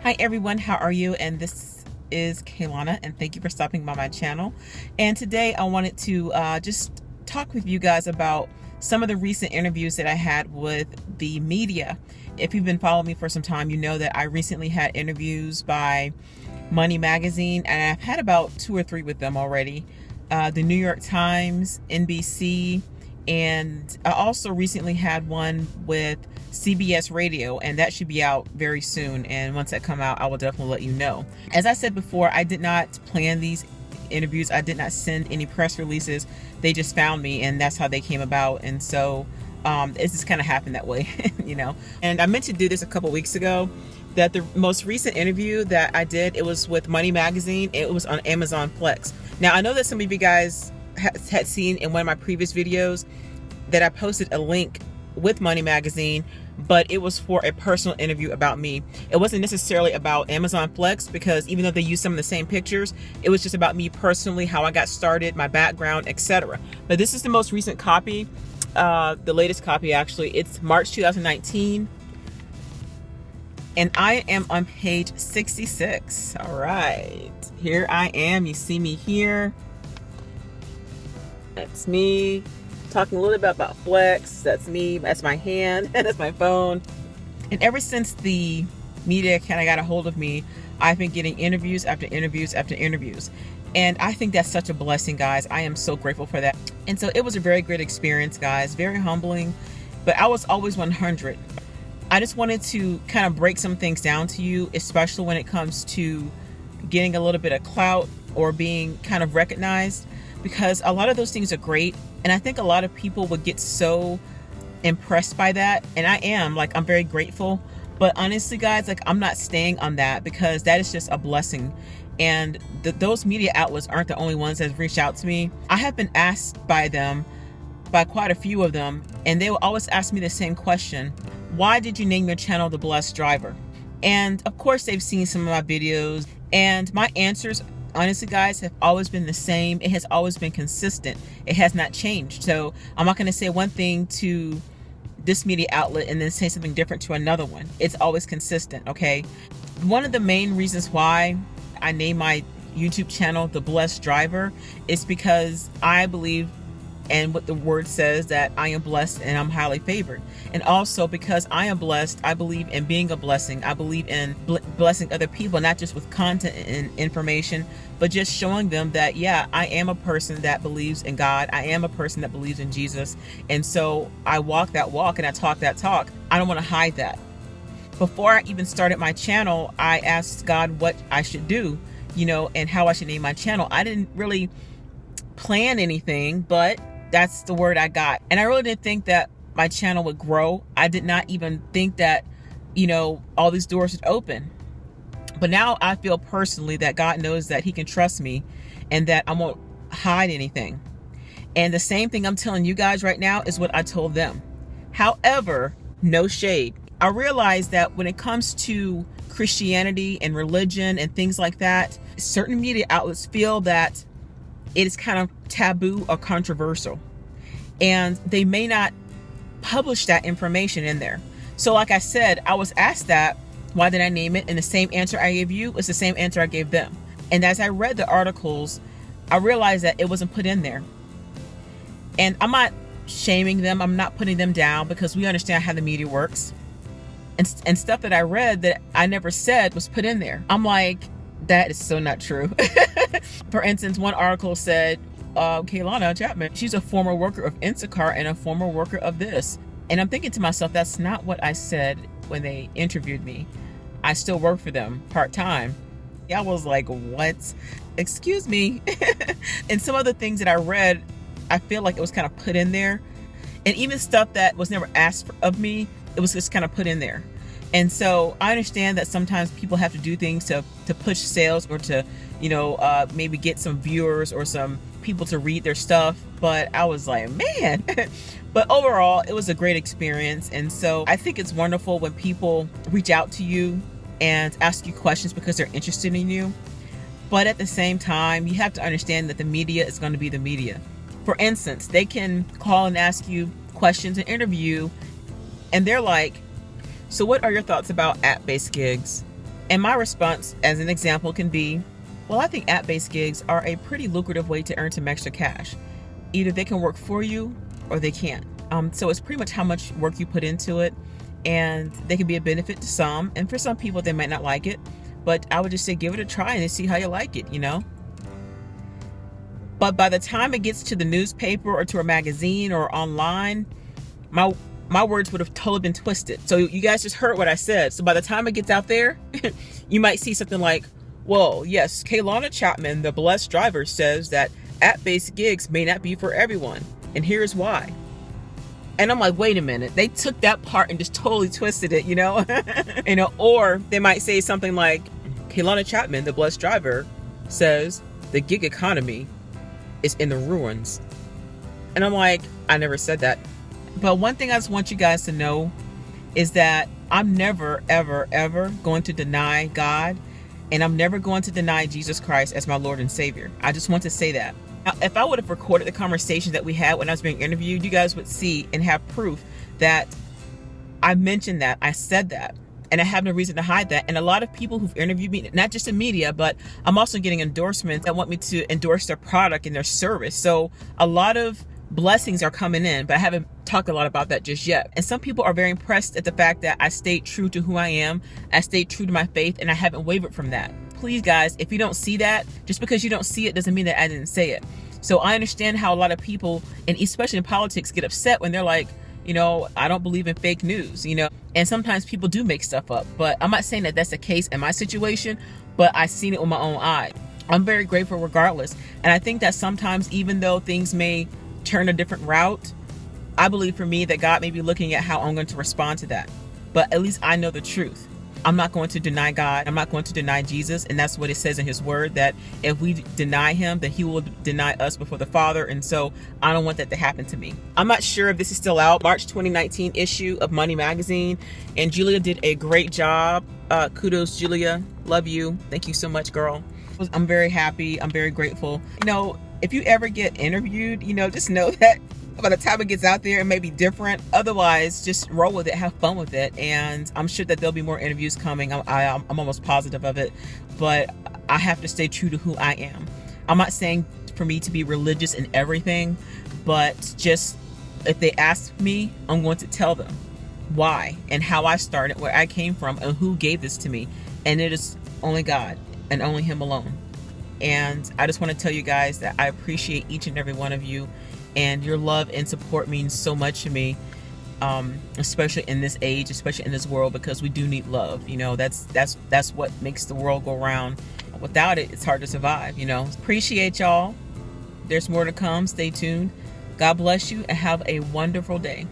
Hi everyone, how are you? And this is Kaylana, and thank you for stopping by my channel. And today I wanted to just talk with you guys about some of the recent interviews that I had with the media. If you've been following me for some time, you know that I recently had interviews by Money Magazine, and I've had about 2 or 3 with them already. The New York Times, NBC, and I also recently had one with CBS Radio, and that should be out very soon. And once that come out, I will definitely let you know. As I said before, I did not plan these interviews. I did not send any press releases. They just found me, and that's how they came about. And so it just kind of happened that way, you know. And I meant to do this a couple weeks ago, that the most recent interview that I did, it was with Money Magazine. It was on Amazon Flex. Now, I know that some of you guys had seen in one of my previous videos that I posted a link with Money Magazine, but it was for a personal interview about me. It wasn't necessarily about Amazon Flex, because even though they use some of the same pictures, it was just about me personally, how I got started, my background, etc. But this is the most recent copy, the latest copy actually. It's March 2019, and I am on page 66. All right, here I am. You see me here. That's me talking a little bit about Flex. That's me. That's my hand. That's my phone. And ever since the media kind of got a hold of me, I've been getting interviews after interviews after interviews. And I think that's such a blessing, guys. I am so grateful for that. And so it was a very great experience, guys. Very humbling. But I was always 100. I just wanted to kind of break some things down to you, especially when it comes to getting a little bit of clout or being kind of recognized, because a lot of those things are great. And I think a lot of people would get so impressed by that. And I am, like, I'm very grateful. But honestly, guys, like, I'm not staying on that, because that is just a blessing. And those media outlets aren't the only ones that have reached out to me. I have been asked by them, by quite a few of them, and they will always ask me the same question: why did you name your channel The Blessed Driver? And of course, they've seen some of my videos, and my answers, honestly, guys, have always been the same. It has always been consistent. It has not changed. So I'm not going to say one thing to this media outlet and then say something different to another one. It's always consistent, okay? One of the main reasons why I named my YouTube channel The Blessed Driver is because I believe, and what the word says, that I am blessed and I'm highly favored. And also because I am blessed, I believe in being a blessing. I believe in blessing other people, not just with content and information, but just showing them that, yeah, I am a person that believes in God. I am a person that believes in Jesus. And so I walk that walk and I talk that talk. I don't want to hide that. Before I even started my channel, I asked God what I should do, you know, and how I should name my channel. I didn't really plan anything, but that's the word I got. And I really didn't think that my channel would grow. I did not even think that, you know, all these doors would open. But now I feel personally that God knows that He can trust me and that I won't hide anything. And the same thing I'm telling you guys right now is what I told them. However, no shade. I realize that when it comes to Christianity and religion and things like that, certain media outlets feel that it is kind of taboo or controversial, and they may not publish that information in there. So like I said, I was asked that, why did I name it? And the same answer I gave you was the same answer I gave them. And as I read the articles, I realized that it wasn't put in there. And I'm not shaming them. I'm not putting them down, because we understand how the media works. And stuff that I read that I never said was put in there. I'm like, that is so not true. For instance, one article said, Kaylania Chapman, she's a former worker of Instacart and a former worker of this. And I'm thinking to myself, that's not what I said when they interviewed me. I still work for them part-time. I was like, what? Excuse me. And some of the things that I read, I feel like it was kind of put in there. And even stuff that was never asked of me, it was just kind of put in there. And so I understand that sometimes people have to do things to push sales, or to, you know, maybe get some viewers or some people to read their stuff. But I was like, man. But overall, it was a great experience. And so I think it's wonderful when people reach out to you and ask you questions because they're interested in you. But at the same time, you have to understand that the media is going to be the media. For instance, they can call and ask you questions and interview, and they're like, so what are your thoughts about app-based gigs? And my response, as an example, can be, well, I think app-based gigs are a pretty lucrative way to earn some extra cash. Either they can work for you or they can't. So it's pretty much how much work you put into it, and they can be a benefit to some, and for some people they might not like it, but I would just say give it a try and see how you like it, you know. But by the time it gets to the newspaper or to a magazine or online, my words would have totally been twisted. So you guys just heard what I said. So by the time it gets out there, you might see something like, well, yes, Kaylania Chapman, the blessed driver, says that app-based gigs may not be for everyone, and here's why. And I'm like, wait a minute, they took that part and just totally twisted it, you know? You know, or they might say something like, Kaylania Chapman, the blessed driver, says the gig economy is in the ruins. And I'm like, I never said that. But one thing I just want you guys to know is that I'm never, ever, ever going to deny God, and I'm never going to deny Jesus Christ as my Lord and Savior. I just want to say that. Now, if I would have recorded the conversation that we had when I was being interviewed, you guys would see and have proof that I mentioned that, I said that, and I have no reason to hide that. And a lot of people who've interviewed me, not just in media, but I'm also getting endorsements that want me to endorse their product and their service. So a lot of blessings are coming in, but I haven't talked a lot about that just yet. And some people are very impressed at the fact that I stayed true to who I am, I stayed true to my faith, and I haven't wavered from that. Please, guys, if you don't see that, just because you don't see it doesn't mean that I didn't say it. So I understand how a lot of people, and especially in politics, get upset when they're like, you know, I don't believe in fake news, you know. And sometimes people do make stuff up, but I'm not saying that that's the case in my situation, but I've seen it with my own eye. I'm very grateful regardless. And I think that sometimes, even though things may turn a different route, I believe for me that God may be looking at how I'm going to respond to that. But at least I know the truth. I'm not going to deny God. I'm not going to deny Jesus. And that's what it says in his word, that if we deny him, that he will deny us before the Father. And so I don't want that to happen to me. I'm not sure if this is still out. March 2019 issue of Money Magazine. And Julia did a great job. Kudos, Julia. Love you. Thank you so much, girl. I'm very happy. I'm very grateful. You know, if you ever get interviewed, you know, just know that by the time it gets out there, it may be different. Otherwise, just roll with it, have fun with it. And I'm sure that there'll be more interviews coming. I'm almost positive of it. But I have to stay true to who I am. I'm not saying for me to be religious in everything, but just if they ask me, I'm going to tell them why and how I started, where I came from, and who gave this to me. And it is only God and only him alone. And I just want to tell you guys that I appreciate each and every one of you, and your love and support means so much to me, especially in this age, especially in this world, because we do need love. You know, that's what makes the world go round. Without it, it's hard to survive, you know. Appreciate y'all. There's more to come. Stay tuned. God bless you and have a wonderful day.